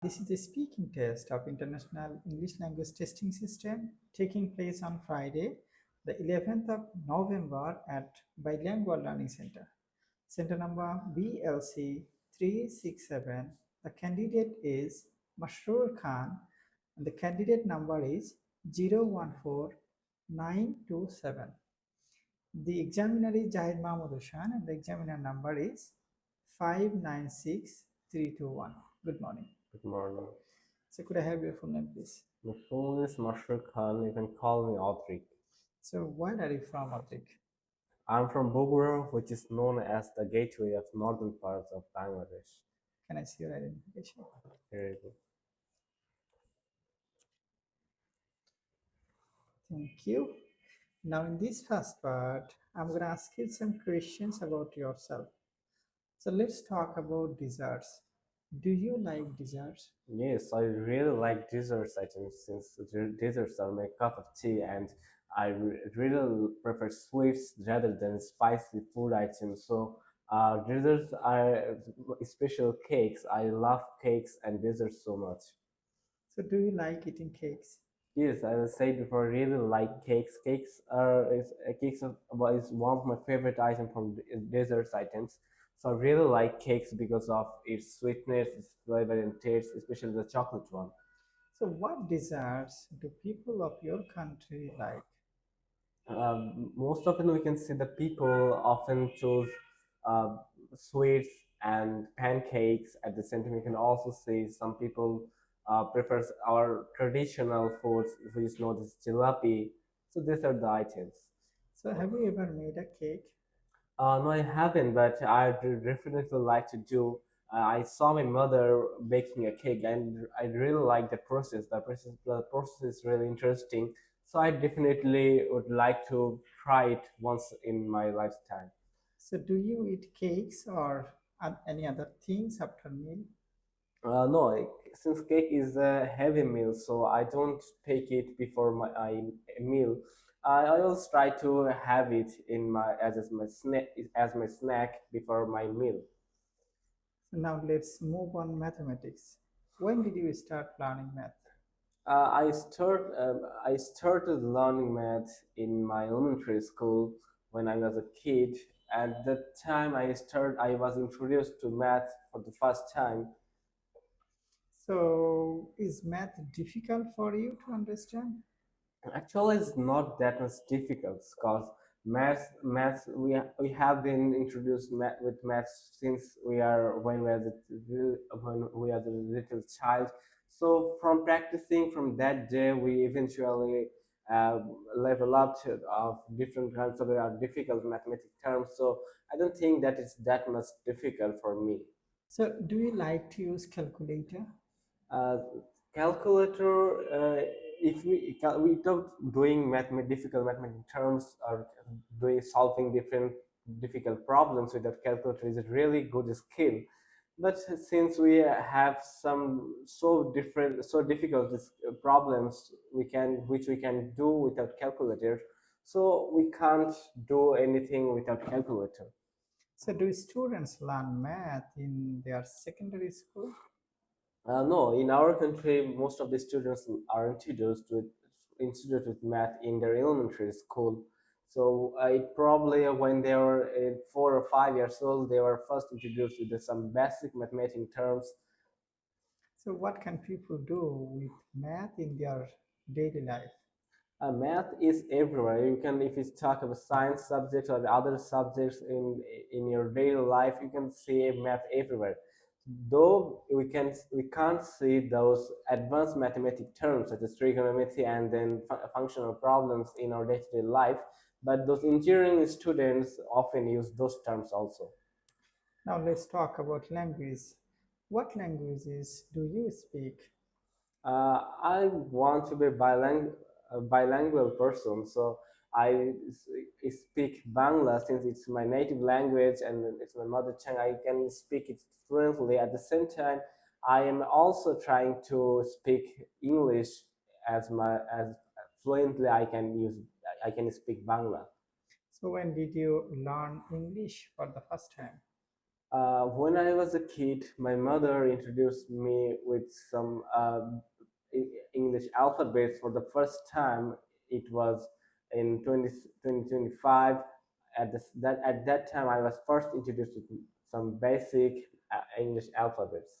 This is the speaking test of International English Language Testing System taking place on Friday, the 11th of November at Bilingual Learning Center. Center number BLC 367. The candidate is Masroor Khan and the candidate number is 014927. The examiner is Jahid Mahmood Hussain and the examiner number is 596321. Good morning. Good morning. So could I have your full name, please? My full name is Masroor Khan. You can call me Audrey. So where are you from, Atik? I'm from Bogor, which is known as the gateway of northern parts of Bangladesh. Can I see your identification? Here you go. Thank you. Now in this first part, I'm going to ask you some questions about yourself. So let's talk about desserts. Do you like desserts? Yes, I really like desserts items since desserts are my cup of tea, and I really prefer sweets rather than spicy food items. So, desserts are special cakes. I love cakes and desserts so much. So do you like eating cakes? Yes, as I said before, I really like cakes. Cakes is one of my favorite items from desserts items. So I really like cakes because of its sweetness, its flavor and taste, especially the chocolate one. So what desserts do people of your country like? Most often we can see the people often choose uh, sweets and pancakes. At the same time, we can also see some people prefers our traditional foods, which is known as jalebi. So these are the items. So have you ever made a cake? No, I haven't, but I definitely like to do. I saw my mother baking a cake, and I really like the process. The process is really interesting. So I definitely would like to try it once in my lifetime. So do you eat cakes or any other things after meal? No, since cake is a heavy meal, so I don't take it before my meal. I always try to have it in my as my snack before my meal. So now let's move on mathematics. When did you start learning math? I started learning math in my elementary school when I was a kid. At that time, I was introduced to math for the first time. So is math difficult for you to understand? Actually, it's not that much difficult because math we have been introduced with math since when we are the little child. So from practicing from that day, we eventually uh, level up to of different kinds of difficult mathematical terms. So I don't think that it's that much difficult for me. So do you like to use calculator? uh, Calculator, if without doing difficult mathematical terms or doing solving different difficult problems with that calculator is a really good skill. But since we have some so difficult problems which we can do without calculator, so we can't do anything without calculator. So do students learn math in their secondary school? No, in our country, most of the students are introduced with math in their elementary school. So it probably when they were 4 or 5 years old, they were first introduced with some basic mathematical terms. So what can people do with math in their daily life? Math is everywhere. You can, if you talk about science subjects or other subjects in your daily life, you can see math everywhere. Though we can't see those advanced mathematical terms such as trigonometry and then functional problems in our day-to-day life, but those engineering students often use those terms also. Now let's talk about language. What languages do you speak? I want to be a bilingual person, so speak Bangla since it's my native language and it's my mother tongue. I can speak it fluently. At the same time, I am also trying to speak English as fluently I can speak Bangla. So when did you learn English for the first time? When I was a kid, my mother introduced me with some English alphabets for the first time. It was in 2025. At that time, I was first introduced to some basic English alphabets.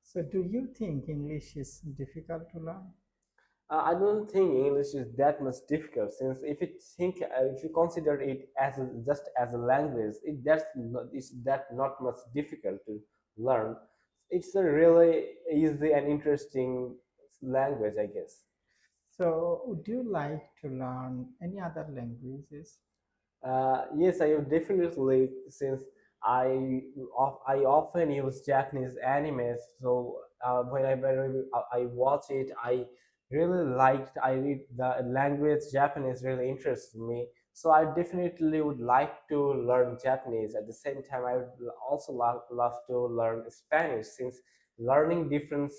So, do you think English is difficult to learn? I don't think English is that much difficult, since if you consider it as just as a language, it's that not much difficult to learn. It's a really easy and interesting language, I guess. So, would you like to learn any other languages? Yes, I would definitely, since I often use Japanese animes. So when I watch it, I really liked. I read the language Japanese really interests me. So I definitely would like to learn Japanese. At the same time, I would also love to learn Spanish, since learning different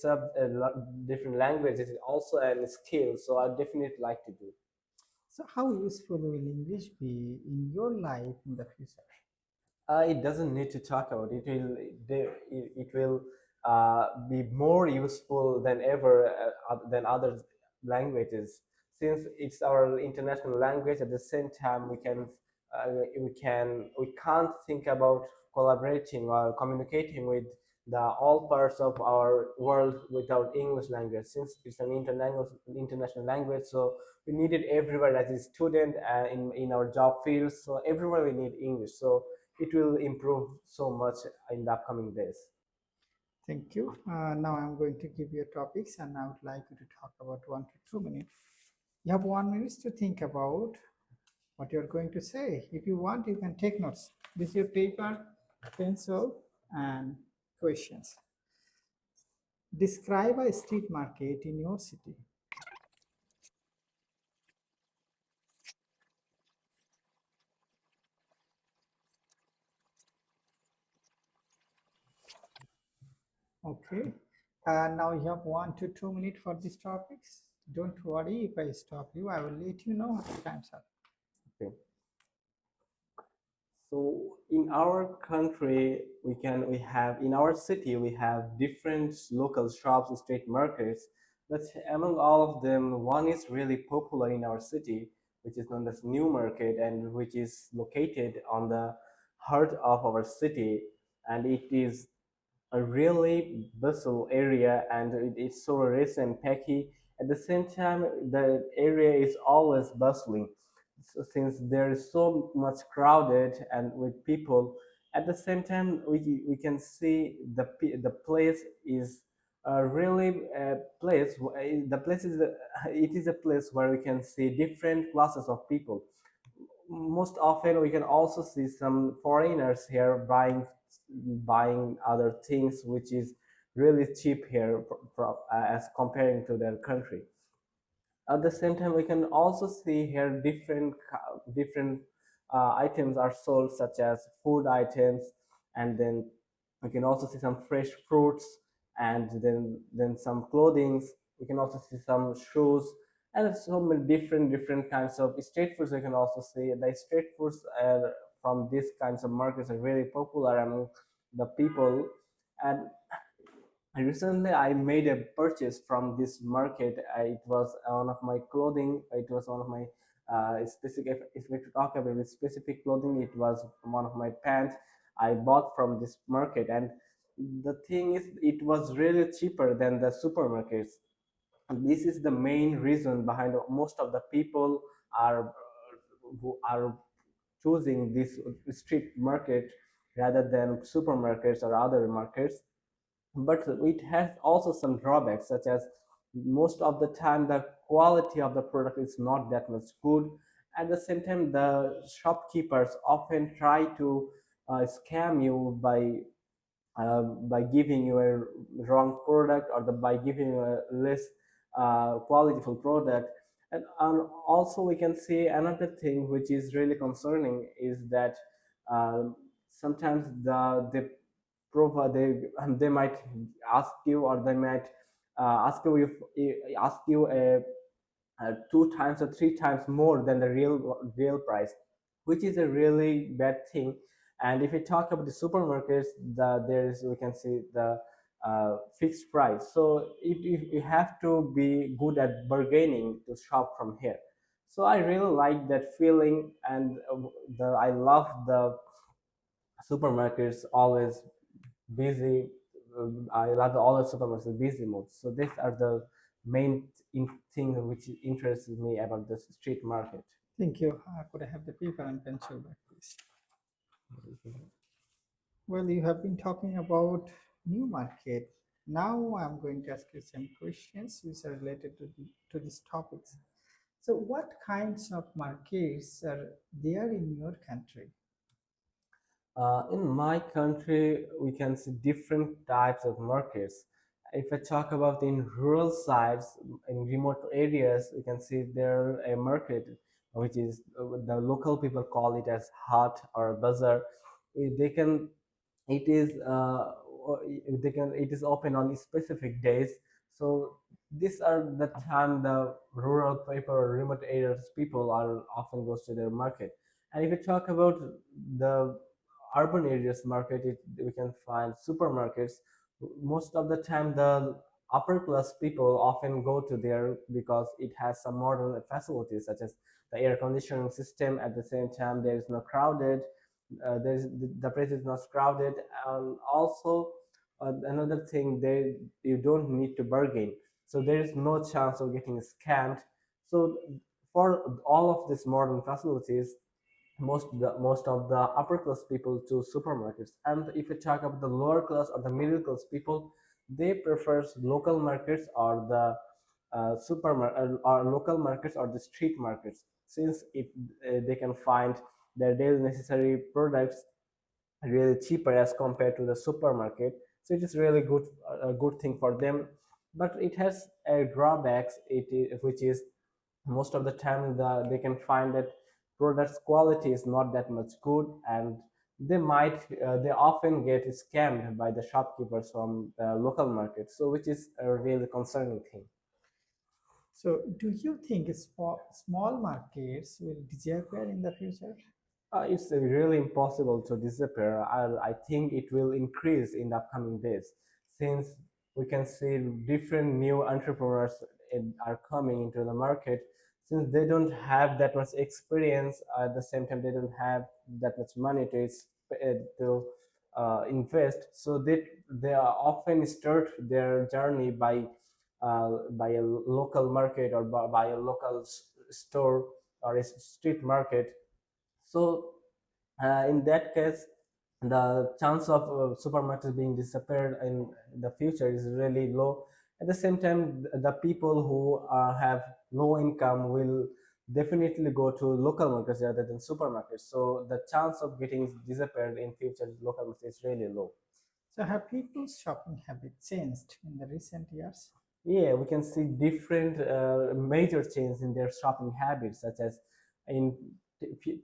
languages is also a skill. So I definitely like to do. So, how useful will English be in your life in the future? It doesn't need to talk about it. It will be more useful than ever than other languages, since it's our international language. At the same time, we can't think about collaborating or communicating with the all parts of our world without English language, since it's an international language. So we need it everywhere as a student in our job fields. So everywhere we need English. So it will improve so much in the upcoming days. Thank you. Now I'm going to give you topics and I would like you to talk about 1 to 2 minutes. You have 1 minute to think about what you're going to say. If you want, you can take notes. This is your paper, pencil, and questions. Describe a street market in your city. Okay. Now you have 1 to 2 minutes for these topics. Don't worry if I stop you. I will let you know how time's up. Okay. So in our country, we have in our city we have different local shops, street markets. But among all of them, one is really popular in our city, which is known as New Market, and which is located on the heart of our city, and it is a really bustle area, and it's so rich and packy. At the same time, the area is always bustling, so since there is so much crowded and with people. At the same time, we can see the place is a really place. The place is it is a place where we can see different classes of people. Most often we can also see some foreigners here buying other things which is really cheap here as comparing to their country. At the same time, we can also see here different items are sold, such as food items, and then we can also see some fresh fruits, and then some clothings. We can also see some shoes, and so many different kinds of street foods. We can also see the street foods from these kinds of markets are really popular among the people. And recently I made a purchase from this market. It was one of my clothing. It was one of my specific. If we talk about the specific clothing, it was one of my pants I bought from this market. And the thing is, it was really cheaper than the supermarkets. And this is the main reason behind most of the people are who are choosing this street market rather than supermarkets or other markets. But it has also some drawbacks, such as most of the time the quality of the product is not that much good. At the same time, the shopkeepers often try to scam you by giving you a wrong product, or by giving you a less qualityful product. And also we can see another thing which is really concerning is that uh, sometimes they might ask you, or they might ask you two times or three times more than the real price, which is a really bad thing. And if we talk about the supermarkets, there is, we can see the fixed price. So if you have to be good at bargaining to shop from here. So I really like that feeling, and I love the supermarkets always busy. I love all the supermarkets busy mode. So these are the main things which interests me about the street market. Thank you. Could I have the paper and pencil back, please? Well, you have been talking about new market. Now I'm going to ask you some questions which are related to these topics. So, what kinds of markets are there in your country? In my country, we can see different types of markets. If I talk about in rural sites, in remote areas, we can see there a market which is the local people call it as hut or bazaar. They can it is they can it is open on specific days. So these are the time the rural people or remote areas people are often goes to their market. And if we talk about the urban areas market, we can find supermarkets. Most of the time the upper class people often go to there because it has some modern facilities such as the air conditioning system. At the same time, there is no crowded, the place is not crowded, and also another thing, they you don't need to bargain, so there is no chance of getting scammed. So for all of these modern facilities, most of the upper class people choose supermarkets. And if you talk about the lower class or the middle class people, they prefer local markets or the supermarket or local markets or the street markets, since they can find their daily necessary products really cheaper as compared to the supermarket. So it is really good, a good thing for them. But it has a drawbacks, which is most of the time they can find that products quality is not that much good, and they often get scammed by the shopkeepers from the local market, so which is a really concerning thing. So, do you think small markets will disappear in the future? It's really impossible to disappear. I think it will increase in the upcoming days, since we can see different new entrepreneurs are coming into the market. Since they don't have that much experience, at the same time they don't have that much money to invest. So they are often start their journey by a local market or by a local store or a street market. So in that case, the chance of supermarkets being disappeared in the future is really low. At the same time, the people who have low income will definitely go to local markets rather than supermarkets. So the chance of getting disappeared in future local markets is really low. So, have people's shopping habits changed in the recent years? Yeah, we can see different major changes in their shopping habits, such as in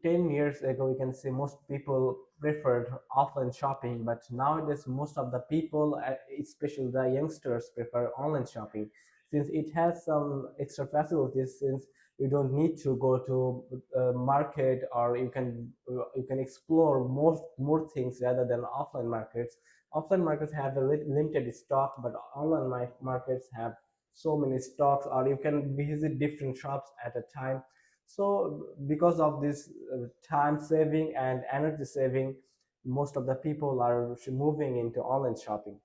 10 years ago, we can see most people preferred offline shopping, but nowadays, most of the people, especially the youngsters, prefer online shopping, since it has some extra facilities, since you don't need to go to market, or you can explore more things rather than offline markets. Offline markets have a limited stock, but online markets have so many stocks, or you can visit different shops at a time. So because of this time saving and energy saving, most of the people are moving into online shopping.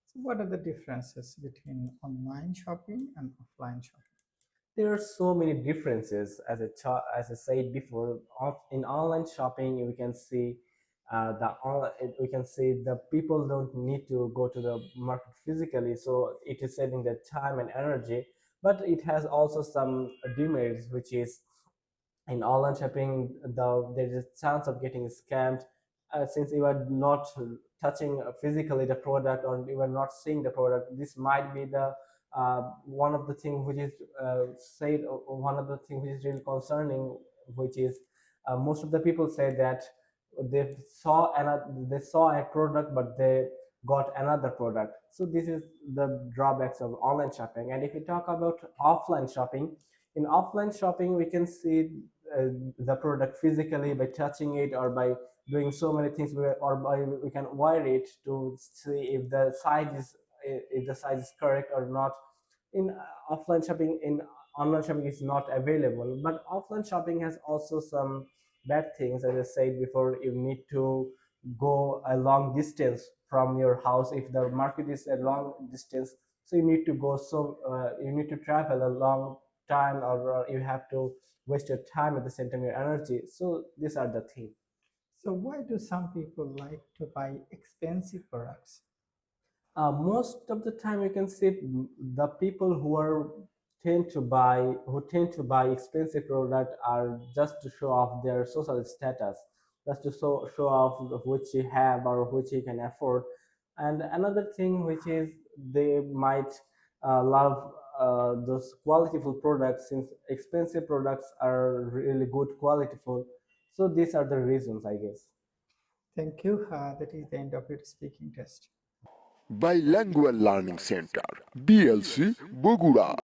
So, what are the differences between online shopping and offline shopping? There are so many differences, as I said before. In online shopping, we can see we can see the people don't need to go to the market physically, so it is saving their time and energy. But it has also some demerits, which is in online shopping, there is a chance of getting scammed, since you are not touching physically the product, or you are not seeing the product. This might be the one of the things which is said one of the things which is really concerning, which is most of the people say that they saw a product, but they got another product. So this is the drawbacks of online shopping. And if we talk about offline shopping, in offline shopping we can see the product physically by touching it, or by doing so many things, we can wear it to see if the size is correct or not. In offline shopping, in online shopping is not available. But offline shopping has also some bad things. As I said before, you need to go a long distance from your house. If the market is a long distance, so you need to go, so you need to travel a long time, or you have to waste your time, at the same time your energy. So these are the things. So why do some people like to buy expensive products? Most of the time you can see the people who tend to buy expensive product are just to show off their social status, just to show off of which you have or which you can afford. And another thing which is, they might love those qualityful products, since expensive products are really good qualityful. So these are the reasons, I guess. Thank you. That is the end of your speaking test. Bilingual Learning Center, BLC, Bogura.